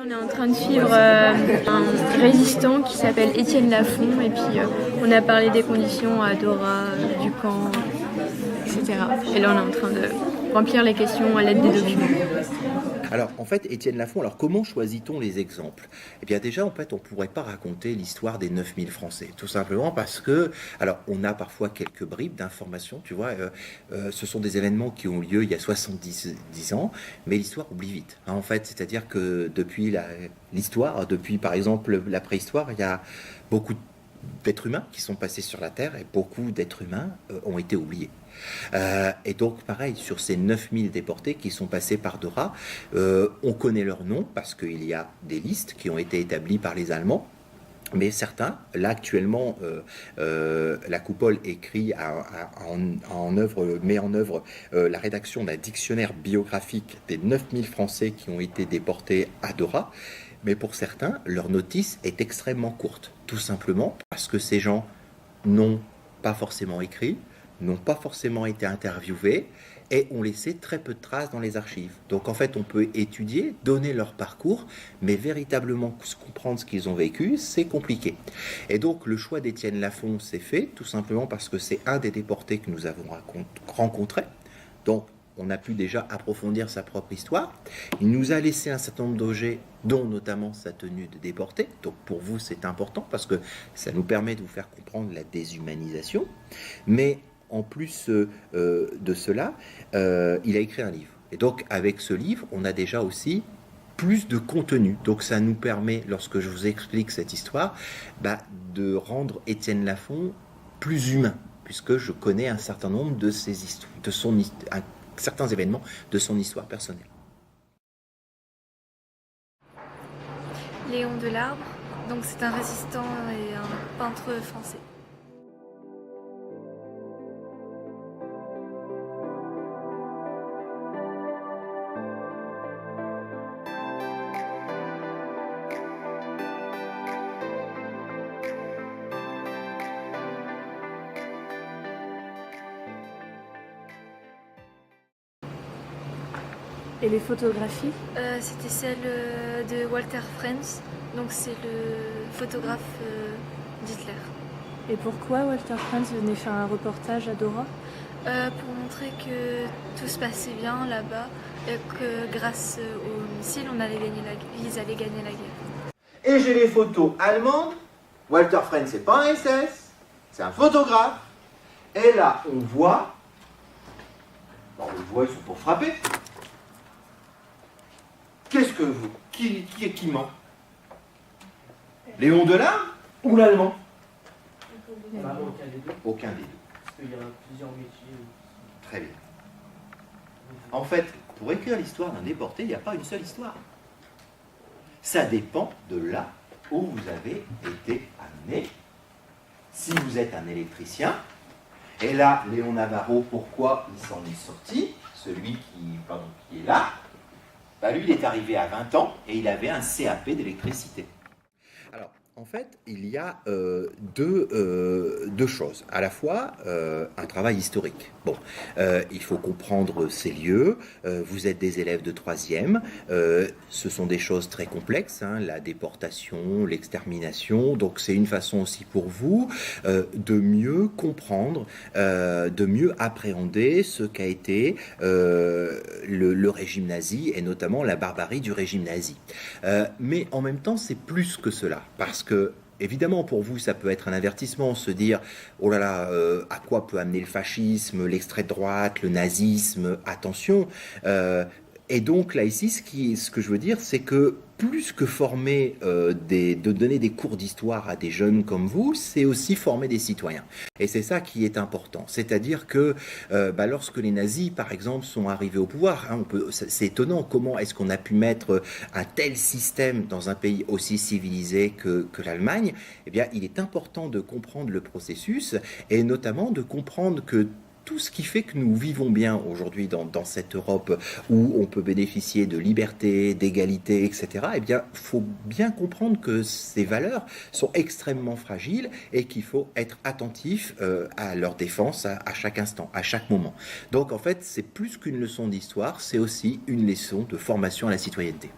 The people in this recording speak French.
On est en train de suivre un résistant qui s'appelle Étienne Lafond et puis on a parlé des conditions à Dora, du camp, etc. Et là on est en train de remplir les questions à l'aide des documents. Alors, en fait, Étienne Lafond, alors comment choisit-on les exemples? Eh bien, déjà, en fait, on ne pourrait pas raconter l'histoire des 9000 Français, tout simplement parce que, alors, on a parfois quelques bribes d'informations, tu vois, ce sont des événements qui ont lieu il y a 70 ans, mais l'histoire oublie vite, hein, en fait, c'est-à-dire que depuis l'histoire, depuis, par exemple, la préhistoire, il y a beaucoup d'êtres humains qui sont passés sur la Terre et beaucoup d'êtres humains ont été oubliés. Et donc, pareil, sur ces 9000 déportés qui sont passés par Dora, on connaît leurs noms parce qu'il y a des listes qui ont été établies par les Allemands. Mais certains, là actuellement, la Coupole met en œuvre la rédaction d'un dictionnaire biographique des 9000 Français qui ont été déportés à Dora. Mais pour certains, leur notice est extrêmement courte, tout simplement parce que ces gens n'ont pas forcément écrit, n'ont pas forcément été interviewés et ont laissé très peu de traces dans les archives. Donc en fait, on peut étudier, donner leur parcours, mais véritablement comprendre ce qu'ils ont vécu, c'est compliqué. Et donc le choix d'Étienne Lafond s'est fait, tout simplement parce que c'est un des déportés que nous avons rencontré. Donc on a pu déjà approfondir sa propre histoire. Il nous a laissé un certain nombre d'objets, dont notamment sa tenue de déporté. Donc pour vous, c'est important parce que ça nous permet de vous faire comprendre la déshumanisation. Mais en plus de cela, il a écrit un livre. Et donc avec ce livre, on a déjà aussi plus de contenu. Donc ça nous permet, lorsque je vous explique cette histoire, de rendre Étienne Lafond plus humain, puisque je connais un certain nombre de ses histoires, certains événements de son histoire personnelle. Léon Delarbre, donc c'est un résistant et un peintre français. Et les photographies? C'était celle de Walter Frentz, donc c'est le photographe d'Hitler. Et pourquoi Walter Frentz venait faire un reportage à Dora? Pour montrer que tout se passait bien là-bas et que grâce aux missiles, ils allaient gagner la guerre. Et j'ai les photos allemandes. Walter Frentz, c'est pas un SS, c'est un photographe. Et là, on voit, ils sont pour frapper. Qu'est-ce que vous... Qui ment? Léon Delarbre ou l'allemand? Aucun des deux. Aucun des deux. Parce qu'il y a plusieurs métiers. Très bien. En fait, pour écrire l'histoire d'un déporté, il n'y a pas une seule histoire. Ça dépend de là où vous avez été amené. Si vous êtes un électricien, et là, Léon Navarro, pourquoi il s'en est sorti? Celui qui est là, lui, il est arrivé à 20 ans et il avait un CAP d'électricité. Alors, en fait, il y a deux choses. À la fois, un travail historique. Bon, il faut comprendre ces lieux. Vous êtes des élèves de 3e. Ce sont des choses très complexes, hein, la déportation, l'extermination. Donc, c'est une façon aussi pour vous de mieux comprendre, de mieux appréhender ce qu'a été le régime nazi et notamment la barbarie du régime nazi. Mais en même temps, c'est plus que cela. Parce que, évidemment, pour vous, ça peut être un avertissement, se dire, oh là là, à quoi peut amener le fascisme, l'extrême droite, le nazisme, attention. Et donc, là, ici, ce que je veux dire, c'est que plus que former, de donner des cours d'histoire à des jeunes comme vous, c'est aussi former des citoyens. Et c'est ça qui est important. C'est-à-dire que lorsque les nazis, par exemple, sont arrivés au pouvoir, hein, c'est étonnant comment est-ce qu'on a pu mettre un tel système dans un pays aussi civilisé que l'Allemagne. Eh bien, il est important de comprendre le processus et notamment de comprendre que tout ce qui fait que nous vivons bien aujourd'hui dans cette Europe où on peut bénéficier de liberté, d'égalité, etc., eh bien, il faut bien comprendre que ces valeurs sont extrêmement fragiles et qu'il faut être attentif à leur défense à chaque instant, à chaque moment. Donc, en fait, c'est plus qu'une leçon d'histoire, c'est aussi une leçon de formation à la citoyenneté.